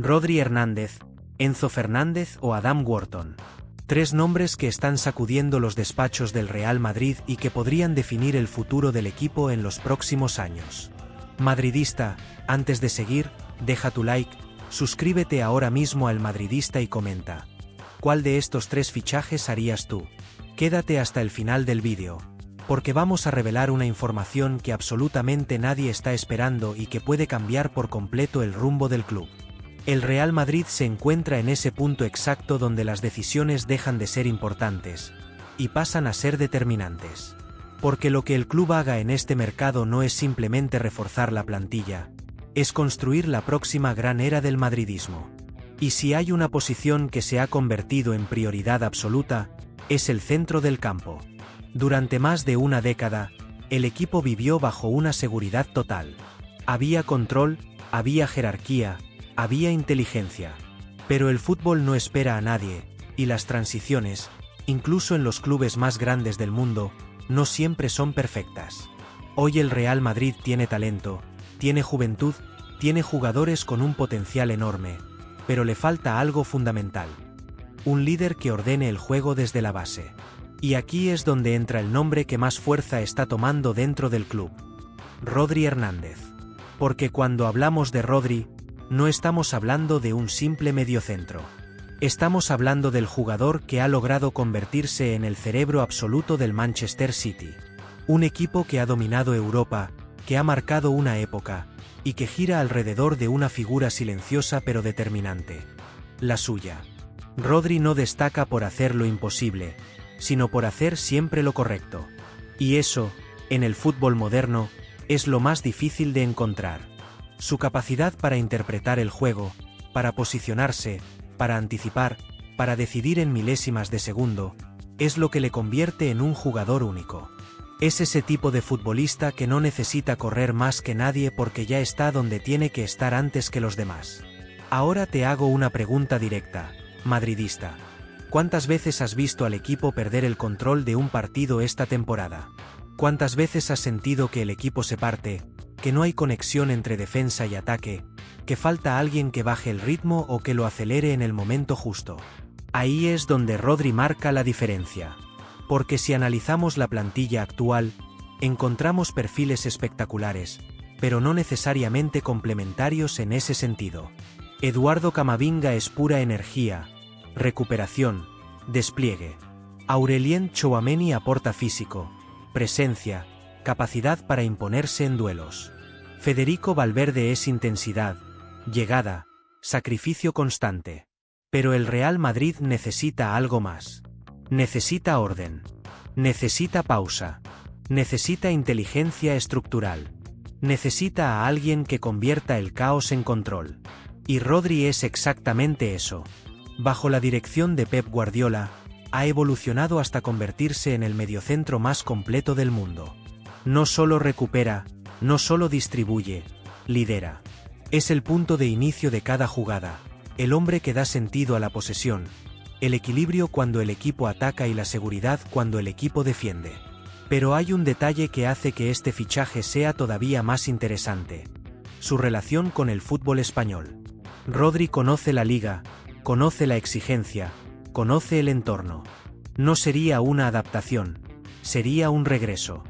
Rodri Hernández, Enzo Fernández o Adam Wharton. Tres nombres que están sacudiendo los despachos del Real Madrid y que podrían definir el futuro del equipo en los próximos años. Madridista, antes de seguir, deja tu like, suscríbete ahora mismo al Madridista y comenta. ¿Cuál de estos tres fichajes harías tú? Quédate hasta el final del vídeo, porque vamos a revelar una información que absolutamente nadie está esperando y que puede cambiar por completo el rumbo del club. El Real Madrid se encuentra en ese punto exacto donde las decisiones dejan de ser importantes y pasan a ser determinantes. Porque lo que el club haga en este mercado no es simplemente reforzar la plantilla, es construir la próxima gran era del madridismo. Y si hay una posición que se ha convertido en prioridad absoluta, es el centro del campo. Durante más de una década, el equipo vivió bajo una seguridad total. Había control, había jerarquía, había inteligencia. Pero el fútbol no espera a nadie, y las transiciones, incluso en los clubes más grandes del mundo, no siempre son perfectas. Hoy el Real Madrid tiene talento, tiene juventud, tiene jugadores con un potencial enorme, pero le falta algo fundamental. Un líder que ordene el juego desde la base. Y aquí es donde entra el nombre que más fuerza está tomando dentro del club. Rodri Hernández. Porque cuando hablamos de Rodri, no estamos hablando de un simple mediocentro. Estamos hablando del jugador que ha logrado convertirse en el cerebro absoluto del Manchester City. Un equipo que ha dominado Europa, que ha marcado una época, y que gira alrededor de una figura silenciosa pero determinante. La suya. Rodri no destaca por hacer lo imposible, sino por hacer siempre lo correcto. Y eso, en el fútbol moderno, es lo más difícil de encontrar. Su capacidad para interpretar el juego, para posicionarse, para anticipar, para decidir en milésimas de segundo, es lo que le convierte en un jugador único. Es ese tipo de futbolista que no necesita correr más que nadie porque ya está donde tiene que estar antes que los demás. Ahora te hago una pregunta directa, madridista. ¿Cuántas veces has visto al equipo perder el control de un partido esta temporada? ¿Cuántas veces has sentido que el equipo se parte, que no hay conexión entre defensa y ataque, que falta alguien que baje el ritmo o que lo acelere en el momento justo? Ahí es donde Rodri marca la diferencia. Porque si analizamos la plantilla actual, encontramos perfiles espectaculares, pero no necesariamente complementarios en ese sentido. Eduardo Camavinga es pura energía, recuperación, despliegue. Aurelien Tchouaméni aporta físico, presencia, capacidad para imponerse en duelos. Federico Valverde es intensidad, llegada, sacrificio constante. Pero el Real Madrid necesita algo más. Necesita orden. Necesita pausa. Necesita inteligencia estructural. Necesita a alguien que convierta el caos en control. Y Rodri es exactamente eso. Bajo la dirección de Pep Guardiola, ha evolucionado hasta convertirse en el mediocentro más completo del mundo. No solo recupera, no solo distribuye, lidera. Es el punto de inicio de cada jugada, el hombre que da sentido a la posesión, el equilibrio cuando el equipo ataca y la seguridad cuando el equipo defiende. Pero hay un detalle que hace que este fichaje sea todavía más interesante: su relación con el fútbol español. Rodri conoce la liga, conoce la exigencia, conoce el entorno. No sería una adaptación, sería un regreso.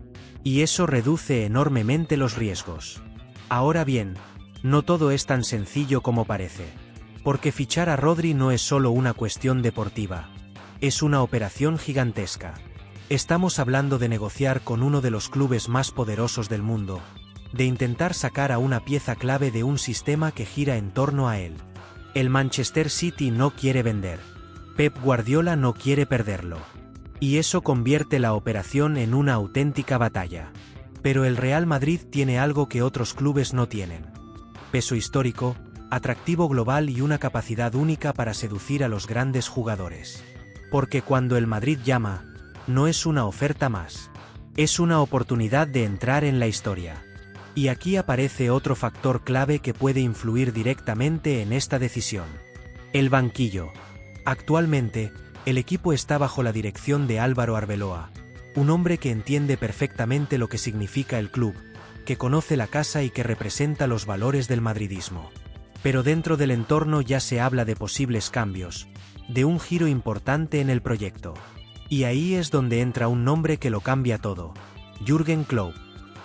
Y eso reduce enormemente los riesgos. Ahora bien, no todo es tan sencillo como parece. Porque fichar a Rodri no es solo una cuestión deportiva. Es una operación gigantesca. Estamos hablando de negociar con uno de los clubes más poderosos del mundo, de intentar sacar a una pieza clave de un sistema que gira en torno a él. El Manchester City no quiere vender. Pep Guardiola no quiere perderlo. Y eso convierte la operación en una auténtica batalla. Pero el Real Madrid tiene algo que otros clubes no tienen: peso histórico, atractivo global y una capacidad única para seducir a los grandes jugadores. Porque cuando el Madrid llama, no es una oferta más. Es una oportunidad de entrar en la historia. Y aquí aparece otro factor clave que puede influir directamente en esta decisión: el banquillo. Actualmente, el equipo está bajo la dirección de Álvaro Arbeloa, un hombre que entiende perfectamente lo que significa el club, que conoce la casa y que representa los valores del madridismo. Pero dentro del entorno ya se habla de posibles cambios, de un giro importante en el proyecto. Y ahí es donde entra un nombre que lo cambia todo: Jürgen Klopp.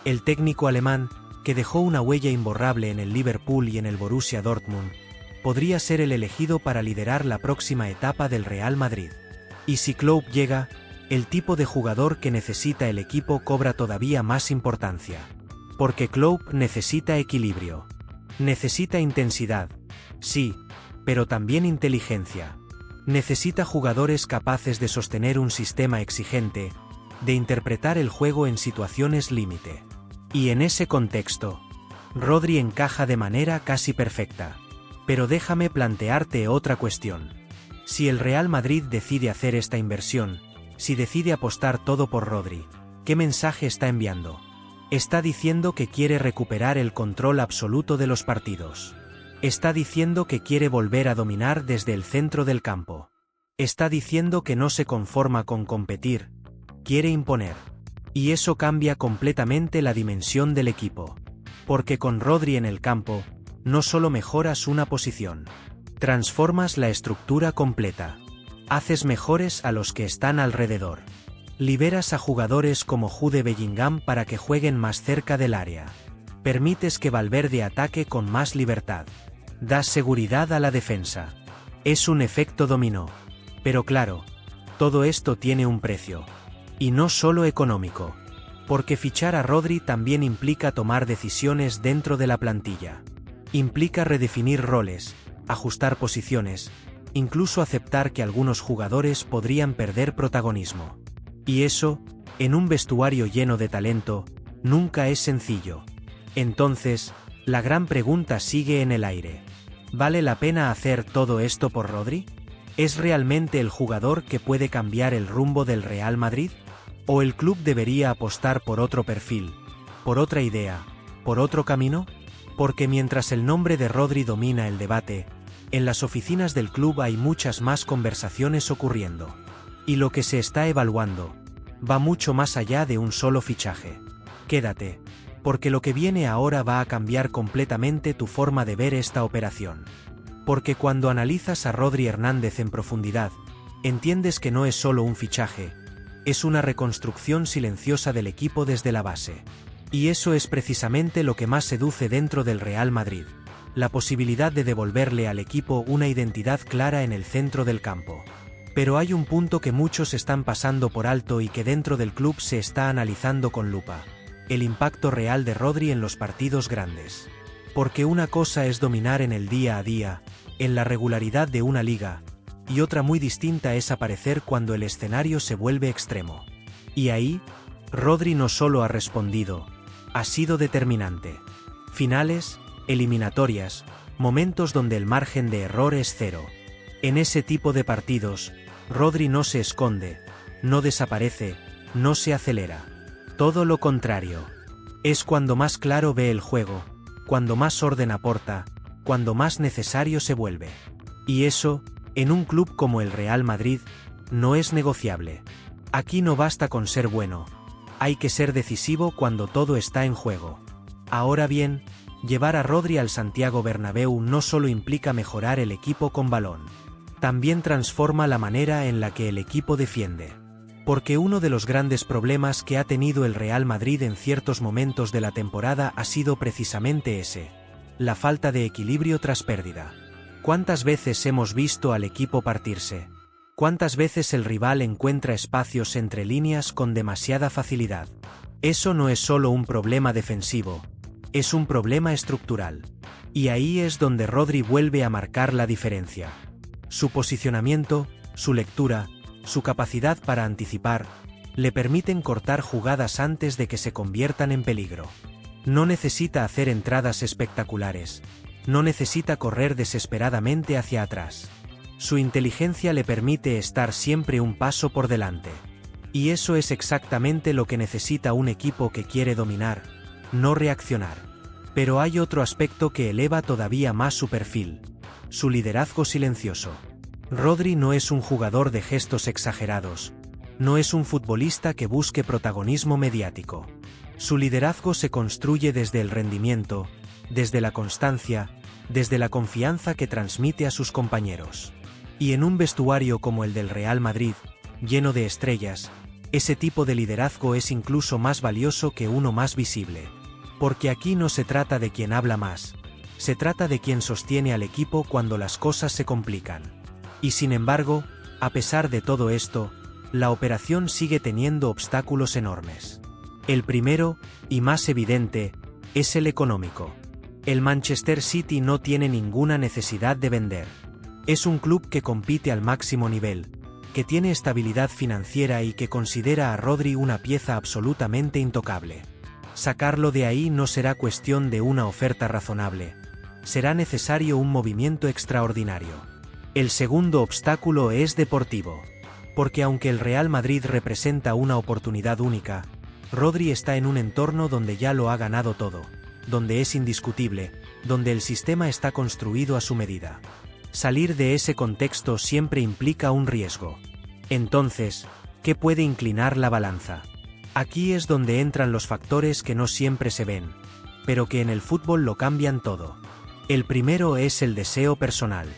El técnico alemán, que dejó una huella imborrable en el Liverpool y en el Borussia Dortmund, podría ser el elegido para liderar la próxima etapa del Real Madrid. Y si Klopp llega, el tipo de jugador que necesita el equipo cobra todavía más importancia. Porque Klopp necesita equilibrio. Necesita intensidad, sí, pero también inteligencia. Necesita jugadores capaces de sostener un sistema exigente, de interpretar el juego en situaciones límite. Y en ese contexto, Rodri encaja de manera casi perfecta. Pero déjame plantearte otra cuestión. Si el Real Madrid decide hacer esta inversión, si decide apostar todo por Rodri, ¿qué mensaje está enviando? Está diciendo que quiere recuperar el control absoluto de los partidos. Está diciendo que quiere volver a dominar desde el centro del campo. Está diciendo que no se conforma con competir, quiere imponer. Y eso cambia completamente la dimensión del equipo. Porque con Rodri en el campo, no solo mejoras una posición, transformas la estructura completa. Haces mejores a los que están alrededor. Liberas a jugadores como Jude Bellingham para que jueguen más cerca del área. Permites que Valverde ataque con más libertad. Das seguridad a la defensa. Es un efecto dominó. Pero claro, todo esto tiene un precio. Y no solo económico. Porque fichar a Rodri también implica tomar decisiones dentro de la plantilla. Implica redefinir roles, ajustar posiciones, incluso aceptar que algunos jugadores podrían perder protagonismo. Y eso, en un vestuario lleno de talento, nunca es sencillo. Entonces, la gran pregunta sigue en el aire. ¿Vale la pena hacer todo esto por Rodri? ¿Es realmente el jugador que puede cambiar el rumbo del Real Madrid? ¿O el club debería apostar por otro perfil, por otra idea, por otro camino? Porque mientras el nombre de Rodri domina el debate, en las oficinas del club hay muchas más conversaciones ocurriendo. Y lo que se está evaluando va mucho más allá de un solo fichaje. Quédate, porque lo que viene ahora va a cambiar completamente tu forma de ver esta operación. Porque cuando analizas a Rodri Hernández en profundidad, entiendes que no es solo un fichaje, es una reconstrucción silenciosa del equipo desde la base. Y eso es precisamente lo que más seduce dentro del Real Madrid: la posibilidad de devolverle al equipo una identidad clara en el centro del campo. Pero hay un punto que muchos están pasando por alto y que dentro del club se está analizando con lupa: el impacto real de Rodri en los partidos grandes. Porque una cosa es dominar en el día a día, en la regularidad de una liga, y otra muy distinta es aparecer cuando el escenario se vuelve extremo. Y ahí, Rodri no solo ha respondido, ha sido determinante. Finales, eliminatorias, momentos donde el margen de error es cero. En ese tipo de partidos, Rodri no se esconde, no desaparece, no se acelera. Todo lo contrario. Es cuando más claro ve el juego, cuando más orden aporta, cuando más necesario se vuelve. Y eso, en un club como el Real Madrid, no es negociable. Aquí no basta con ser bueno. Hay que ser decisivo cuando todo está en juego. Ahora bien, llevar a Rodri al Santiago Bernabéu no solo implica mejorar el equipo con balón. También transforma la manera en la que el equipo defiende. Porque uno de los grandes problemas que ha tenido el Real Madrid en ciertos momentos de la temporada ha sido precisamente ese: la falta de equilibrio tras pérdida. ¿Cuántas veces hemos visto al equipo partirse? ¿Cuántas veces el rival encuentra espacios entre líneas con demasiada facilidad? Eso no es solo un problema defensivo, es un problema estructural. Y ahí es donde Rodri vuelve a marcar la diferencia. Su posicionamiento, su lectura, su capacidad para anticipar, le permiten cortar jugadas antes de que se conviertan en peligro. No necesita hacer entradas espectaculares, no necesita correr desesperadamente hacia atrás. Su inteligencia le permite estar siempre un paso por delante. Y eso es exactamente lo que necesita un equipo que quiere dominar, no reaccionar. Pero hay otro aspecto que eleva todavía más su perfil: su liderazgo silencioso. Rodri no es un jugador de gestos exagerados, no es un futbolista que busque protagonismo mediático. Su liderazgo se construye desde el rendimiento, desde la constancia, desde la confianza que transmite a sus compañeros. Y en un vestuario como el del Real Madrid, lleno de estrellas, ese tipo de liderazgo es incluso más valioso que uno más visible. Porque aquí no se trata de quien habla más, se trata de quien sostiene al equipo cuando las cosas se complican. Y sin embargo, a pesar de todo esto, la operación sigue teniendo obstáculos enormes. El primero, y más evidente, es el económico. El Manchester City no tiene ninguna necesidad de vender. Es un club que compite al máximo nivel, que tiene estabilidad financiera y que considera a Rodri una pieza absolutamente intocable. Sacarlo de ahí no será cuestión de una oferta razonable. Será necesario un movimiento extraordinario. El segundo obstáculo es deportivo. Porque aunque el Real Madrid representa una oportunidad única, Rodri está en un entorno donde ya lo ha ganado todo, donde es indiscutible, donde el sistema está construido a su medida. Salir de ese contexto siempre implica un riesgo. Entonces, ¿qué puede inclinar la balanza? Aquí es donde entran los factores que no siempre se ven, pero que en el fútbol lo cambian todo. El primero es el deseo personal.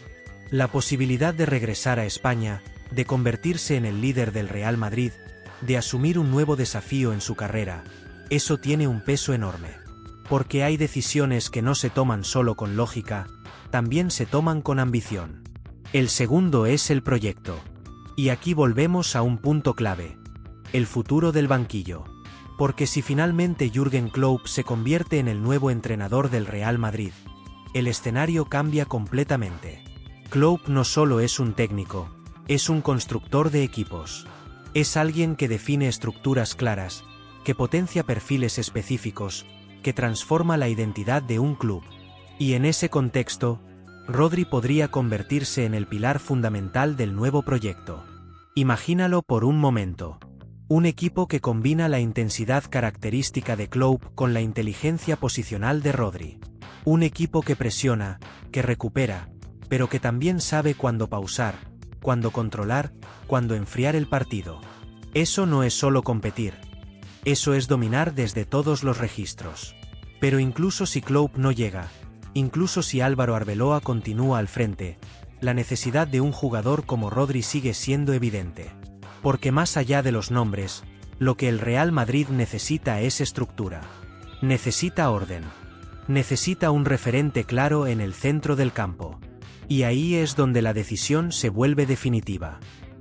La posibilidad de regresar a España, de convertirse en el líder del Real Madrid, de asumir un nuevo desafío en su carrera, eso tiene un peso enorme. Porque hay decisiones que no se toman solo con lógica, también se toman con ambición. El segundo es el proyecto. Y aquí volvemos a un punto clave. El futuro del banquillo. Porque si finalmente Jürgen Klopp se convierte en el nuevo entrenador del Real Madrid, el escenario cambia completamente. Klopp no solo es un técnico, es un constructor de equipos. Es alguien que define estructuras claras, que potencia perfiles específicos, que transforma la identidad de un club. Y en ese contexto, Rodri podría convertirse en el pilar fundamental del nuevo proyecto. Imagínalo por un momento. Un equipo que combina la intensidad característica de Klopp con la inteligencia posicional de Rodri. Un equipo que presiona, que recupera, pero que también sabe cuándo pausar, cuándo controlar, cuándo enfriar el partido. Eso no es solo competir. Eso es dominar desde todos los registros. Pero incluso si Klopp no llega, incluso si Álvaro Arbeloa continúa al frente, la necesidad de un jugador como Rodri sigue siendo evidente. Porque más allá de los nombres, lo que el Real Madrid necesita es estructura. Necesita orden. Necesita un referente claro en el centro del campo. Y ahí es donde la decisión se vuelve definitiva.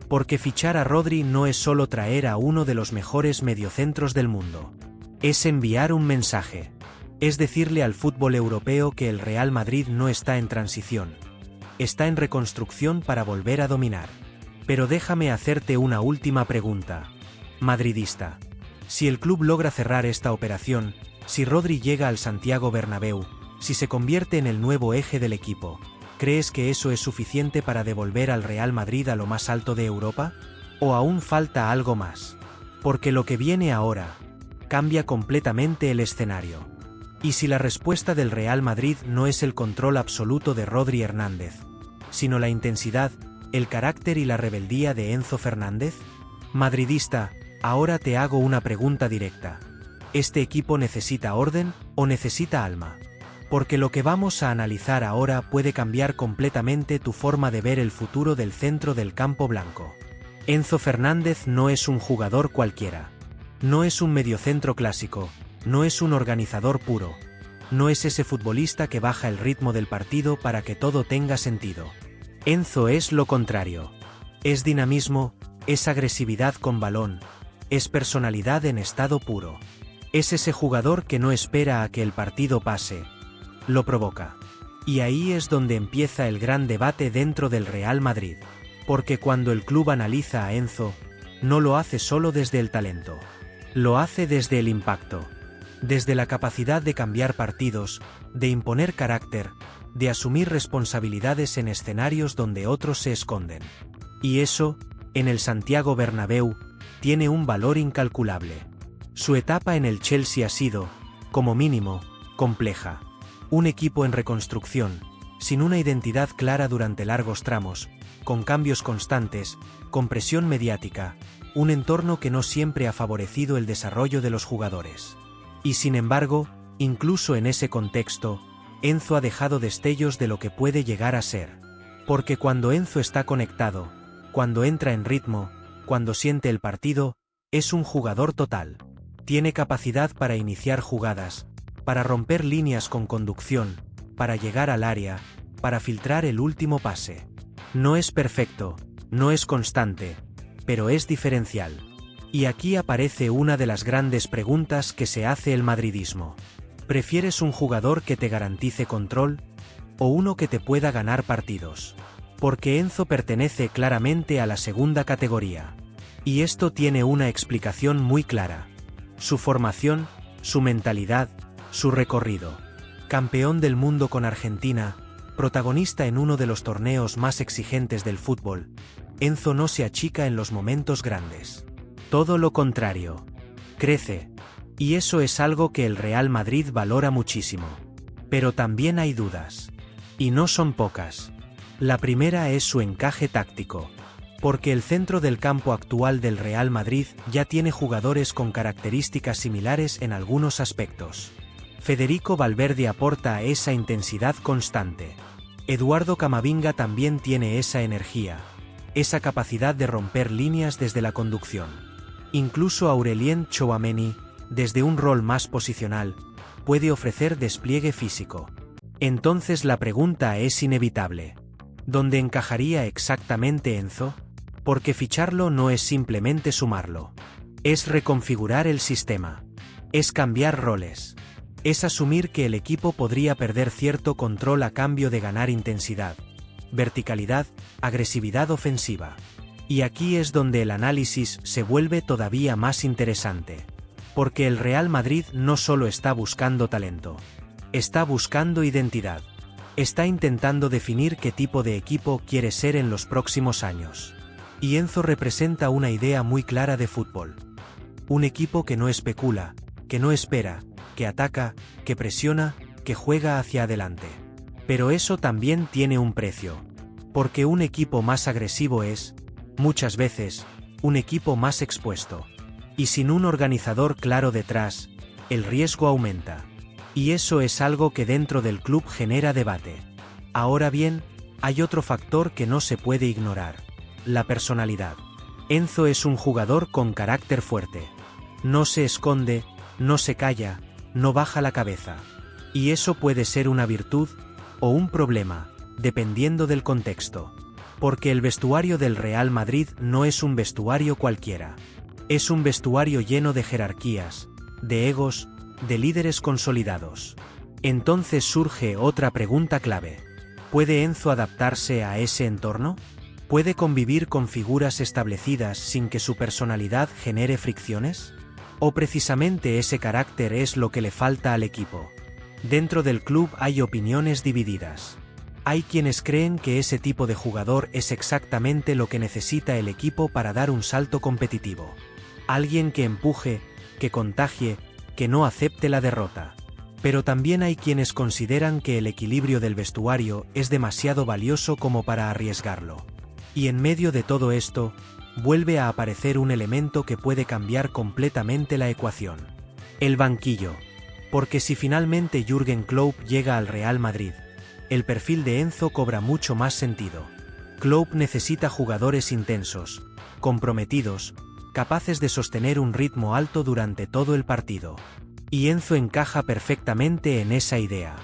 Porque fichar a Rodri no es solo traer a uno de los mejores mediocentros del mundo. Es enviar un mensaje. Es decirle al fútbol europeo que el Real Madrid no está en transición. Está en reconstrucción para volver a dominar. Pero déjame hacerte una última pregunta. Madridista. Si el club logra cerrar esta operación, si Rodri llega al Santiago Bernabéu, si se convierte en el nuevo eje del equipo, ¿crees que eso es suficiente para devolver al Real Madrid a lo más alto de Europa? ¿O aún falta algo más? Porque lo que viene ahora cambia completamente el escenario. Y si la respuesta del Real Madrid no es el control absoluto de Rodri Hernández, sino la intensidad, el carácter y la rebeldía de Enzo Fernández? Madridista, ahora te hago una pregunta directa. ¿Este equipo necesita orden o necesita alma? Porque lo que vamos a analizar ahora puede cambiar completamente tu forma de ver el futuro del centro del campo blanco. Enzo Fernández no es un jugador cualquiera. No es un mediocentro clásico, no es un organizador puro. No es ese futbolista que baja el ritmo del partido para que todo tenga sentido. Enzo es lo contrario. Es dinamismo, es agresividad con balón, es personalidad en estado puro. Es ese jugador que no espera a que el partido pase, lo provoca. Y ahí es donde empieza el gran debate dentro del Real Madrid. Porque cuando el club analiza a Enzo, no lo hace solo desde el talento. Lo hace desde el impacto. Desde la capacidad de cambiar partidos, de imponer carácter, de asumir responsabilidades en escenarios donde otros se esconden. Y eso, en el Santiago Bernabéu, tiene un valor incalculable. Su etapa en el Chelsea ha sido, como mínimo, compleja. Un equipo en reconstrucción, sin una identidad clara durante largos tramos, con cambios constantes, con presión mediática, un entorno que no siempre ha favorecido el desarrollo de los jugadores. Y sin embargo, incluso en ese contexto, Enzo ha dejado destellos de lo que puede llegar a ser. Porque cuando Enzo está conectado, cuando entra en ritmo, cuando siente el partido, es un jugador total. Tiene capacidad para iniciar jugadas, para romper líneas con conducción, para llegar al área, para filtrar el último pase. No es perfecto, no es constante, pero es diferencial. Y aquí aparece una de las grandes preguntas que se hace el madridismo. ¿Prefieres un jugador que te garantice control? ¿O uno que te pueda ganar partidos? Porque Enzo pertenece claramente a la segunda categoría. Y esto tiene una explicación muy clara. Su formación, su mentalidad, su recorrido. Campeón del mundo con Argentina, protagonista en uno de los torneos más exigentes del fútbol, Enzo no se achica en los momentos grandes. Todo lo contrario. Crece. Y eso es algo que el Real Madrid valora muchísimo. Pero también hay dudas. Y no son pocas. La primera es su encaje táctico. Porque el centro del campo actual del Real Madrid ya tiene jugadores con características similares en algunos aspectos. Federico Valverde aporta esa intensidad constante. Eduardo Camavinga también tiene esa energía, esa capacidad de romper líneas desde la conducción. Incluso Aurelien Tchouaméni, desde un rol más posicional, puede ofrecer despliegue físico. Entonces la pregunta es inevitable. ¿Dónde encajaría exactamente Enzo? Porque ficharlo no es simplemente sumarlo. Es reconfigurar el sistema. Es cambiar roles. Es asumir que el equipo podría perder cierto control a cambio de ganar intensidad, verticalidad, agresividad ofensiva. Y aquí es donde el análisis se vuelve todavía más interesante. Porque el Real Madrid no solo está buscando talento. Está buscando identidad. Está intentando definir qué tipo de equipo quiere ser en los próximos años. Y Enzo representa una idea muy clara de fútbol. Un equipo que no especula, que no espera, que ataca, que presiona, que juega hacia adelante. Pero eso también tiene un precio. Porque un equipo más agresivo es, muchas veces, un equipo más expuesto. Y sin un organizador claro detrás, el riesgo aumenta. Y eso es algo que dentro del club genera debate. Ahora bien, hay otro factor que no se puede ignorar. La personalidad. Enzo es un jugador con carácter fuerte. No se esconde, no se calla, no baja la cabeza. Y eso puede ser una virtud o un problema, dependiendo del contexto. Porque el vestuario del Real Madrid no es un vestuario cualquiera. Es un vestuario lleno de jerarquías, de egos, de líderes consolidados. Entonces surge otra pregunta clave. ¿Puede Enzo adaptarse a ese entorno? ¿Puede convivir con figuras establecidas sin que su personalidad genere fricciones? ¿O precisamente ese carácter es lo que le falta al equipo? Dentro del club hay opiniones divididas. Hay quienes creen que ese tipo de jugador es exactamente lo que necesita el equipo para dar un salto competitivo. Alguien que empuje, que contagie, que no acepte la derrota. Pero también hay quienes consideran que el equilibrio del vestuario es demasiado valioso como para arriesgarlo. Y en medio de todo esto, vuelve a aparecer un elemento que puede cambiar completamente la ecuación. El banquillo. Porque si finalmente Jürgen Klopp llega al Real Madrid, el perfil de Enzo cobra mucho más sentido. Klopp necesita jugadores intensos, comprometidos, capaces de sostener un ritmo alto durante todo el partido. Y Enzo encaja perfectamente en esa idea.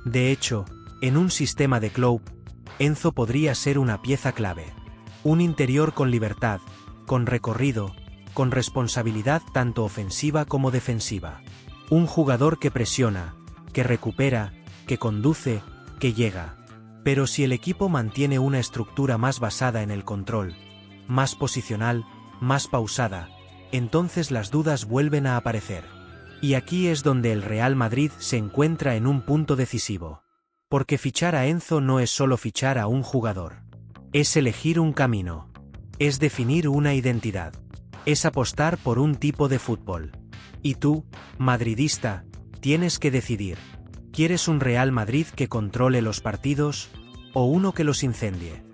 De hecho, en un sistema de Klopp, Enzo podría ser una pieza clave. Un interior con libertad, con recorrido, con responsabilidad tanto ofensiva como defensiva. Un jugador que presiona, que recupera, que conduce, que llega. Pero si el equipo mantiene una estructura más basada en el control, más posicional, más pausada, entonces las dudas vuelven a aparecer. Y aquí es donde el Real Madrid se encuentra en un punto decisivo. Porque fichar a Enzo no es solo fichar a un jugador. Es elegir un camino. Es definir una identidad. Es apostar por un tipo de fútbol. Y tú, madridista, tienes que decidir. ¿Quieres un Real Madrid que controle los partidos? ¿O uno que los incendie?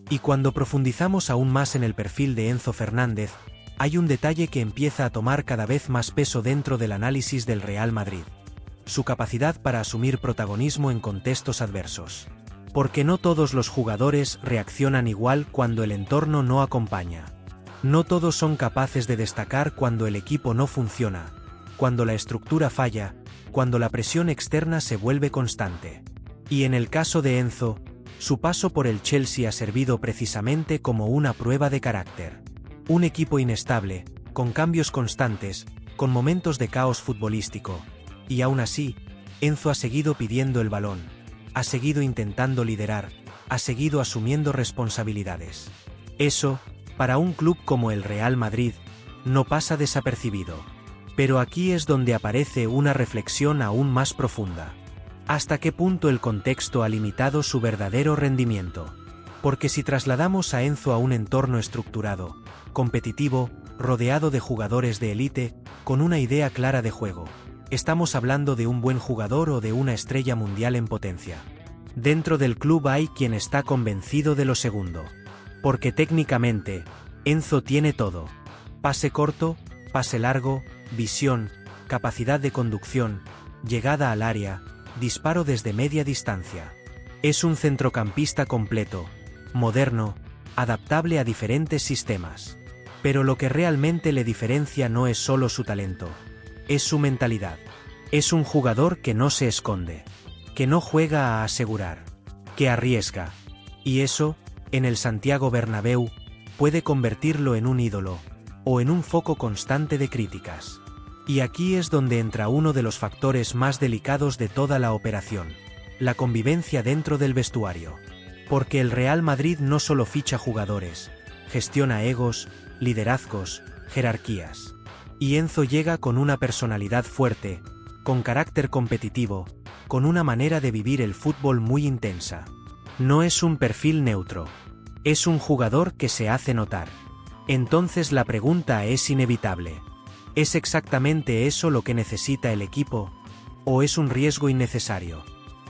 Y cuando profundizamos aún más en el perfil de Enzo Fernández, hay un detalle que empieza a tomar cada vez más peso dentro del análisis del Real Madrid. su capacidad para asumir protagonismo en contextos adversos. Porque no todos los jugadores reaccionan igual cuando el entorno no acompaña. No todos son capaces de destacar cuando el equipo no funciona, cuando la estructura falla, cuando la presión externa se vuelve constante. Y en el caso de Enzo, su paso por el Chelsea ha servido precisamente como una prueba de carácter. Un equipo inestable, con cambios constantes, con momentos de caos futbolístico, y aún así, Enzo ha seguido pidiendo el balón, ha seguido intentando liderar, ha seguido asumiendo responsabilidades. Eso, para un club como el Real Madrid, no pasa desapercibido. Pero aquí es donde aparece una reflexión aún más profunda. ¿Hasta qué punto el contexto ha limitado su verdadero rendimiento? Porque si trasladamos a Enzo a un entorno estructurado, competitivo, rodeado de jugadores de élite, con una idea clara de juego, ¿estamos hablando de un buen jugador o de una estrella mundial en potencia? Dentro del club hay quien está convencido de lo segundo. Porque técnicamente, Enzo tiene todo. Pase corto, pase largo, visión, capacidad de conducción, llegada al área, disparo desde media distancia. Es un centrocampista completo, moderno, adaptable a diferentes sistemas. Pero lo que realmente le diferencia no es solo su talento, es su mentalidad. Es un jugador que no se esconde, que no juega a asegurar, que arriesga. Y eso, en el Santiago Bernabéu, puede convertirlo en un ídolo, o en un foco constante de críticas. Y aquí es donde entra uno de los factores más delicados de toda la operación: la convivencia dentro del vestuario. Porque el Real Madrid no solo ficha jugadores, gestiona egos, liderazgos, jerarquías. Y Enzo llega con una personalidad fuerte, con carácter competitivo, con una manera de vivir el fútbol muy intensa. No es un perfil neutro. Es un jugador que se hace notar. Entonces la pregunta es inevitable. ¿Es exactamente eso lo que necesita el equipo? ¿O es un riesgo innecesario?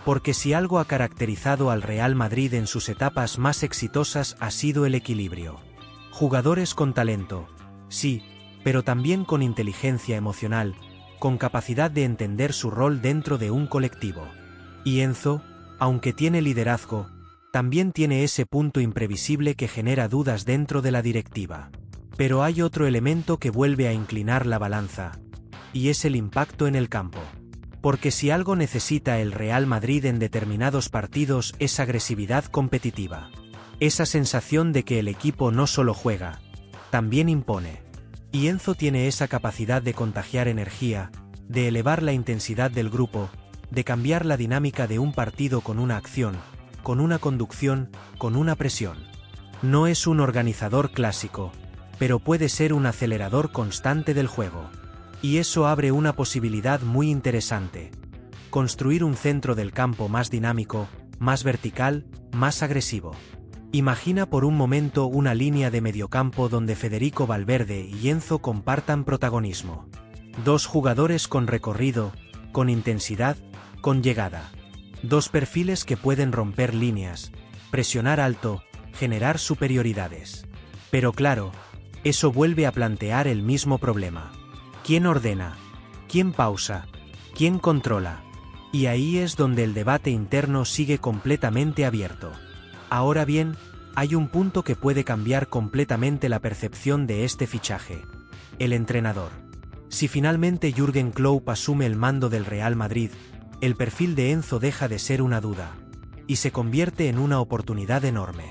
Porque si algo ha caracterizado al Real Madrid en sus etapas más exitosas ha sido el equilibrio. Jugadores con talento, sí, pero también con inteligencia emocional, con capacidad de entender su rol dentro de un colectivo. Y Enzo, aunque tiene liderazgo, también tiene ese punto imprevisible que genera dudas dentro de la directiva. Pero hay otro elemento que vuelve a inclinar la balanza, y es el impacto en el campo. Porque si algo necesita el Real Madrid en determinados partidos es agresividad competitiva. Esa sensación de que el equipo no solo juega, también impone. Y Enzo tiene esa capacidad de contagiar energía, de elevar la intensidad del grupo, de cambiar la dinámica de un partido con una acción, con una conducción, con una presión. No es un organizador clásico, pero puede ser un acelerador constante del juego. Y eso abre una posibilidad muy interesante: construir un centro del campo más dinámico, más vertical, más agresivo. Imagina por un momento una línea de mediocampo donde Federico Valverde y Enzo compartan protagonismo. Dos jugadores con recorrido, con intensidad, con llegada. Dos perfiles que pueden romper líneas, presionar alto, generar superioridades. Pero claro, eso vuelve a plantear el mismo problema. ¿Quién ordena? ¿Quién pausa? ¿Quién controla? Y ahí es donde el debate interno sigue completamente abierto. Ahora bien, hay un punto que puede cambiar completamente la percepción de este fichaje: el entrenador. Si finalmente Jürgen Klopp asume el mando del Real Madrid, el perfil de Enzo deja de ser una duda, y se convierte en una oportunidad enorme.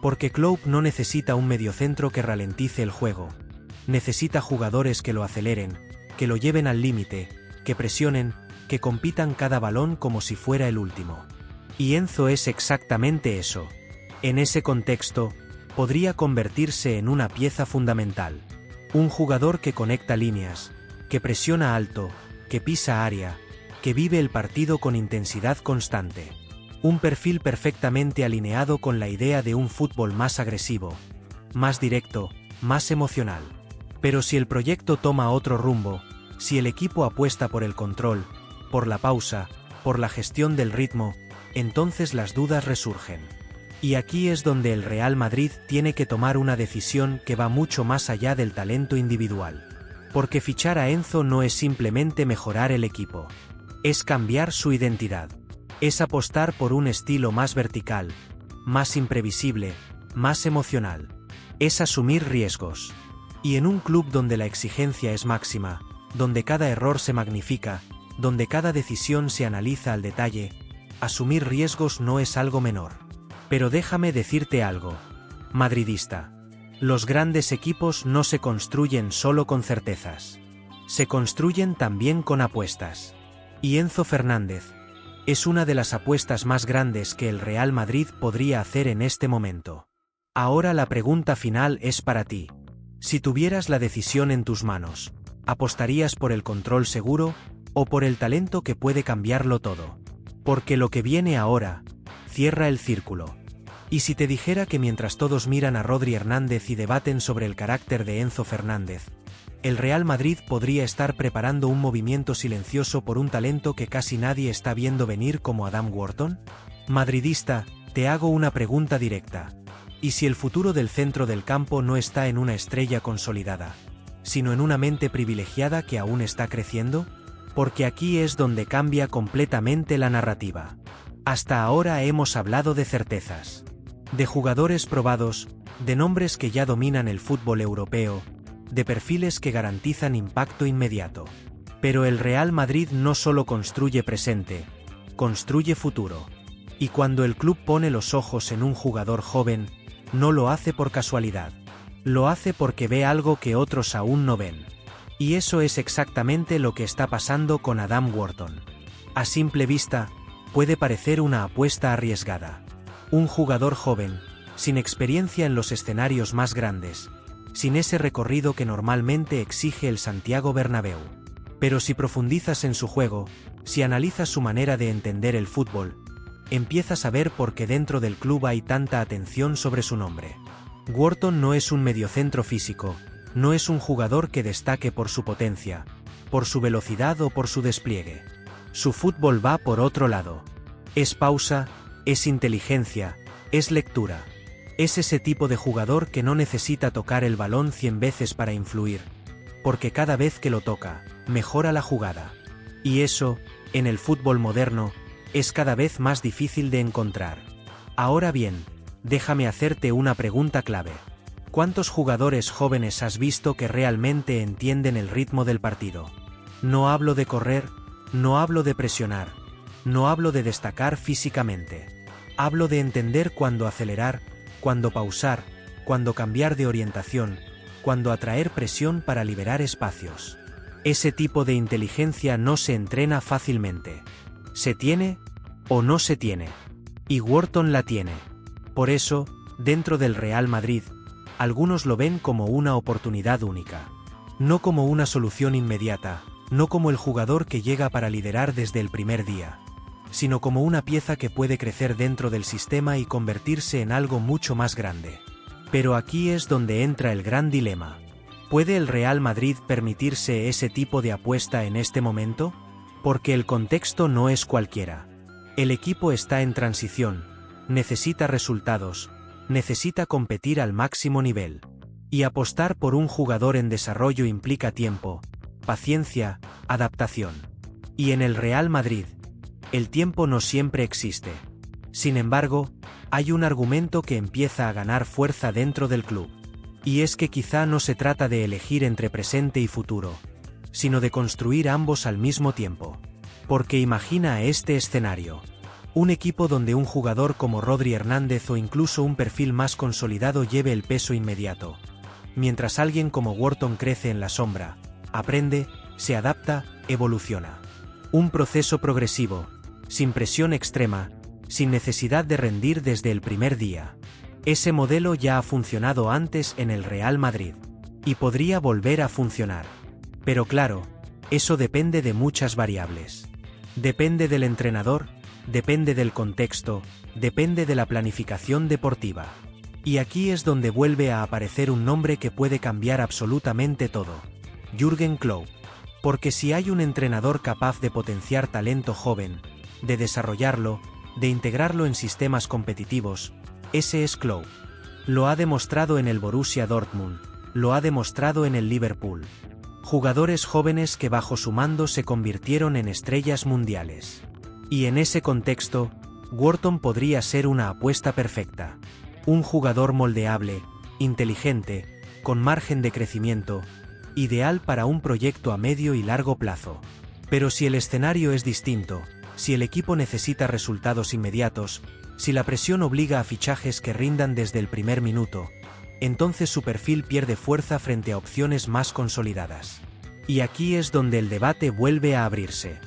Porque Klopp no necesita un mediocentro que ralentice el juego, necesita jugadores que lo aceleren, que lo lleven al límite, que presionen, que compitan cada balón como si fuera el último. Y Enzo es exactamente eso. En ese contexto, podría convertirse en una pieza fundamental. Un jugador que conecta líneas, que presiona alto, que pisa área, que vive el partido con intensidad constante. Un perfil perfectamente alineado con la idea de un fútbol más agresivo, más directo, más emocional. Pero si el proyecto toma otro rumbo, si el equipo apuesta por el control, por la pausa, por la gestión del ritmo, entonces las dudas resurgen. Y aquí es donde el Real Madrid tiene que tomar una decisión que va mucho más allá del talento individual. Porque fichar a Enzo no es simplemente mejorar el equipo. Es cambiar su identidad. Es apostar por un estilo más vertical, más imprevisible, más emocional. Es asumir riesgos. Y en un club donde la exigencia es máxima, donde cada error se magnifica, donde cada decisión se analiza al detalle, asumir riesgos no es algo menor. Pero déjame decirte algo, madridista. Los grandes equipos no se construyen solo con certezas. Se construyen también con apuestas. Y Enzo Fernández es una de las apuestas más grandes que el Real Madrid podría hacer en este momento. Ahora la pregunta final es para ti. Si tuvieras la decisión en tus manos, ¿apostarías por el control seguro o por el talento que puede cambiarlo todo? Porque lo que viene ahora cierra el círculo. Y si te dijera que mientras todos miran a Rodri Hernández y debaten sobre el carácter de Enzo Fernández, el Real Madrid podría estar preparando un movimiento silencioso por un talento que casi nadie está viendo venir como Adam Wharton? Madridista, te hago una pregunta directa. ¿Y si el futuro del centro del campo no está en una estrella consolidada, sino en una mente privilegiada que aún está creciendo? Porque aquí es donde cambia completamente la narrativa. Hasta ahora hemos hablado de certezas, de jugadores probados, de nombres que ya dominan el fútbol europeo, de perfiles que garantizan impacto inmediato. Pero el Real Madrid no solo construye presente, construye futuro. Y cuando el club pone los ojos en un jugador joven, no lo hace por casualidad. Lo hace porque ve algo que otros aún no ven. Y eso es exactamente lo que está pasando con Adam Wharton. A simple vista, puede parecer una apuesta arriesgada. Un jugador joven, sin experiencia en los escenarios más grandes, sin ese recorrido que normalmente exige el Santiago Bernabéu. Pero si profundizas en su juego, si analizas su manera de entender el fútbol, empiezas a ver por qué dentro del club hay tanta atención sobre su nombre. Wharton no es un mediocentro físico, no es un jugador que destaque por su potencia, por su velocidad o por su despliegue. Su fútbol va por otro lado. Es pausa, es inteligencia, es lectura. Es ese tipo de jugador que no necesita tocar el balón 100 veces para influir, porque cada vez que lo toca, mejora la jugada. Y eso, en el fútbol moderno, es cada vez más difícil de encontrar. Ahora bien, déjame hacerte una pregunta clave. ¿Cuántos jugadores jóvenes has visto que realmente entienden el ritmo del partido? No hablo de correr, no hablo de presionar, no hablo de destacar físicamente. Hablo de entender cuándo acelerar, cuándo pausar, cuándo cambiar de orientación, cuándo atraer presión para liberar espacios. Ese tipo de inteligencia no se entrena fácilmente. ¿Se tiene o no se tiene? Y Wharton la tiene. Por eso, dentro del Real Madrid, algunos lo ven como una oportunidad única. No como una solución inmediata, no como el jugador que llega para liderar desde el primer día, sino como una pieza que puede crecer dentro del sistema y convertirse en algo mucho más grande. Pero aquí es donde entra el gran dilema. ¿Puede el Real Madrid permitirse ese tipo de apuesta en este momento? Porque el contexto no es cualquiera. El equipo está en transición, necesita resultados, necesita competir al máximo nivel. Y apostar por un jugador en desarrollo implica tiempo, paciencia, adaptación. Y en el Real Madrid, el tiempo no siempre existe. Sin embargo, hay un argumento que empieza a ganar fuerza dentro del club. Y es que quizá no se trata de elegir entre presente y futuro, sino de construir ambos al mismo tiempo. Porque imagina este escenario. Un equipo donde un jugador como Rodri Hernández o incluso un perfil más consolidado lleve el peso inmediato, mientras alguien como Wharton crece en la sombra, aprende, se adapta, evoluciona. Un proceso progresivo, sin presión extrema, sin necesidad de rendir desde el primer día. Ese modelo ya ha funcionado antes en el Real Madrid, y podría volver a funcionar. Pero claro, eso depende de muchas variables. Depende del entrenador, depende del contexto, depende de la planificación deportiva. Y aquí es donde vuelve a aparecer un nombre que puede cambiar absolutamente todo. Jürgen Klopp. Porque si hay un entrenador capaz de potenciar talento joven, de desarrollarlo, de integrarlo en sistemas competitivos, ese es Klopp. Lo ha demostrado en el Borussia Dortmund, lo ha demostrado en el Liverpool. Jugadores jóvenes que bajo su mando se convirtieron en estrellas mundiales. Y en ese contexto, Wharton podría ser una apuesta perfecta. Un jugador moldeable, inteligente, con margen de crecimiento, ideal para un proyecto a medio y largo plazo. Pero si el escenario es distinto, si el equipo necesita resultados inmediatos, si la presión obliga a fichajes que rindan desde el primer minuto, entonces su perfil pierde fuerza frente a opciones más consolidadas. Y aquí es donde el debate vuelve a abrirse.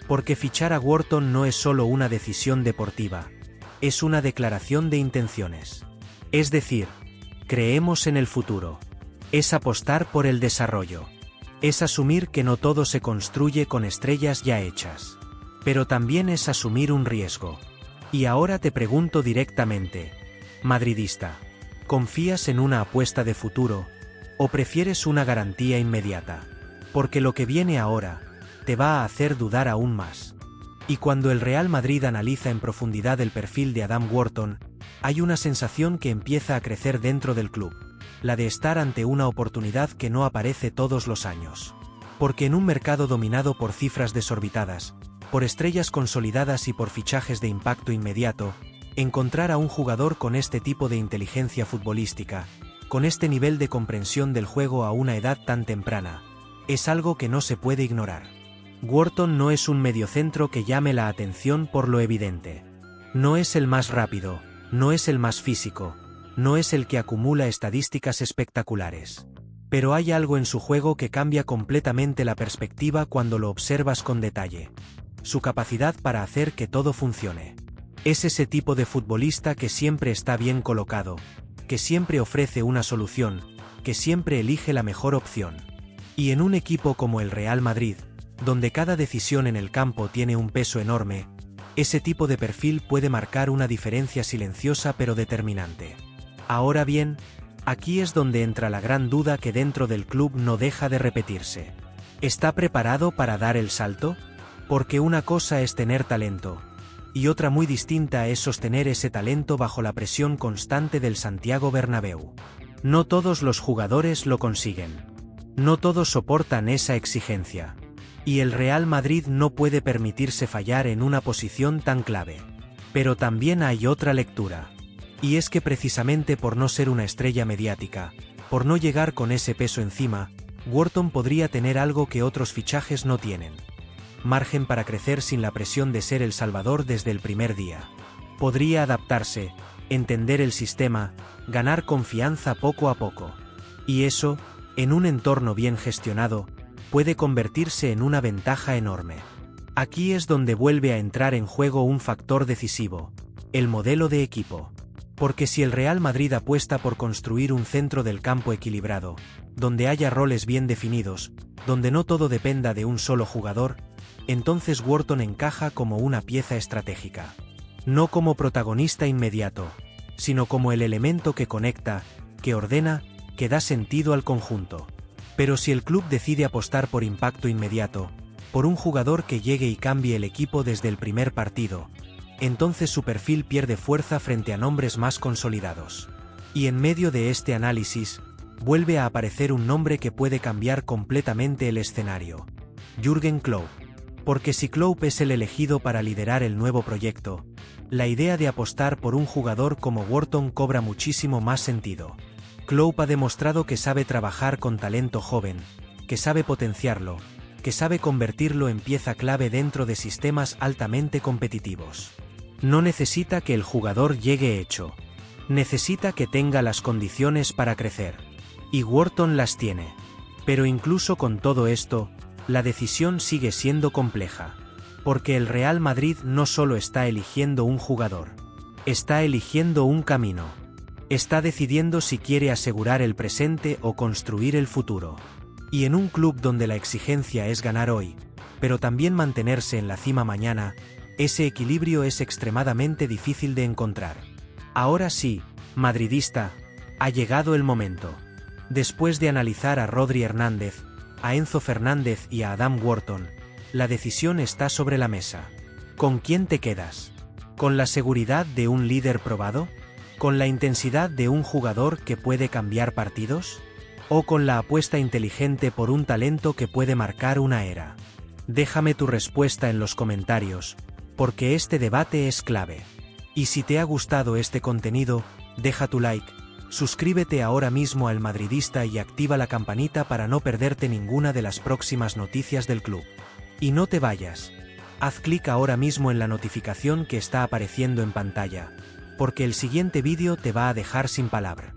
Porque fichar a Wharton no es solo una decisión deportiva, es una declaración de intenciones. Es decir, creemos en el futuro. Es apostar por el desarrollo. Es asumir que no todo se construye con estrellas ya hechas. Pero también es asumir un riesgo. Y ahora te pregunto directamente, madridista, ¿confías en una apuesta de futuro, o prefieres una garantía inmediata? Porque lo que viene ahora te va a hacer dudar aún más. Y cuando el Real Madrid analiza en profundidad el perfil de Adam Wharton, hay una sensación que empieza a crecer dentro del club, la de estar ante una oportunidad que no aparece todos los años. Porque en un mercado dominado por cifras desorbitadas, por estrellas consolidadas y por fichajes de impacto inmediato, encontrar a un jugador con este tipo de inteligencia futbolística, con este nivel de comprensión del juego a una edad tan temprana, es algo que no se puede ignorar. Wharton no es un mediocentro que llame la atención por lo evidente. No es el más rápido, no es el más físico, no es el que acumula estadísticas espectaculares. Pero hay algo en su juego que cambia completamente la perspectiva cuando lo observas con detalle. Su capacidad para hacer que todo funcione. Es ese tipo de futbolista que siempre está bien colocado, que siempre ofrece una solución, que siempre elige la mejor opción. Y en un equipo como el Real Madrid, donde cada decisión en el campo tiene un peso enorme, ese tipo de perfil puede marcar una diferencia silenciosa pero determinante. Ahora bien, aquí es donde entra la gran duda que dentro del club no deja de repetirse. ¿Está preparado para dar el salto? Porque una cosa es tener talento, y otra muy distinta es sostener ese talento bajo la presión constante del Santiago Bernabéu. No todos los jugadores lo consiguen. No todos soportan esa exigencia. Y el Real Madrid no puede permitirse fallar en una posición tan clave. Pero también hay otra lectura. Y es que precisamente por no ser una estrella mediática, por no llegar con ese peso encima, Wharton podría tener algo que otros fichajes no tienen. Margen para crecer sin la presión de ser el salvador desde el primer día. Podría adaptarse, entender el sistema, ganar confianza poco a poco. Y eso, en un entorno bien gestionado, puede convertirse en una ventaja enorme. Aquí es donde vuelve a entrar en juego un factor decisivo, el modelo de equipo. Porque si el Real Madrid apuesta por construir un centro del campo equilibrado, donde haya roles bien definidos, donde no todo dependa de un solo jugador, entonces Wharton encaja como una pieza estratégica. No como protagonista inmediato, sino como el elemento que conecta, que ordena, que da sentido al conjunto. Pero si el club decide apostar por impacto inmediato, por un jugador que llegue y cambie el equipo desde el primer partido, entonces su perfil pierde fuerza frente a nombres más consolidados. Y en medio de este análisis, vuelve a aparecer un nombre que puede cambiar completamente el escenario: Jürgen Klopp. Porque si Klopp es el elegido para liderar el nuevo proyecto, la idea de apostar por un jugador como Wharton cobra muchísimo más sentido. Klopp ha demostrado que sabe trabajar con talento joven, que sabe potenciarlo, que sabe convertirlo en pieza clave dentro de sistemas altamente competitivos. No necesita que el jugador llegue hecho. Necesita que tenga las condiciones para crecer. Y Wharton las tiene. Pero incluso con todo esto, la decisión sigue siendo compleja. Porque el Real Madrid no solo está eligiendo un jugador. Está eligiendo un camino. Está decidiendo si quiere asegurar el presente o construir el futuro. Y en un club donde la exigencia es ganar hoy, pero también mantenerse en la cima mañana, ese equilibrio es extremadamente difícil de encontrar. Ahora sí, madridista, ha llegado el momento. Después de analizar a Rodri Hernández, a Enzo Fernández y a Adam Wharton, la decisión está sobre la mesa. ¿Con quién te quedas? ¿Con la seguridad de un líder probado? ¿Con la intensidad de un jugador que puede cambiar partidos? o con la apuesta inteligente por un talento que puede marcar una era? Déjame tu respuesta en los comentarios, porque este debate es clave. Y si te ha gustado este contenido, deja tu like, suscríbete ahora mismo al Madridista y activa la campanita para no perderte ninguna de las próximas noticias del club. Y no te vayas. Haz clic ahora mismo en la notificación que está apareciendo en pantalla, porque el siguiente vídeo te va a dejar sin palabra.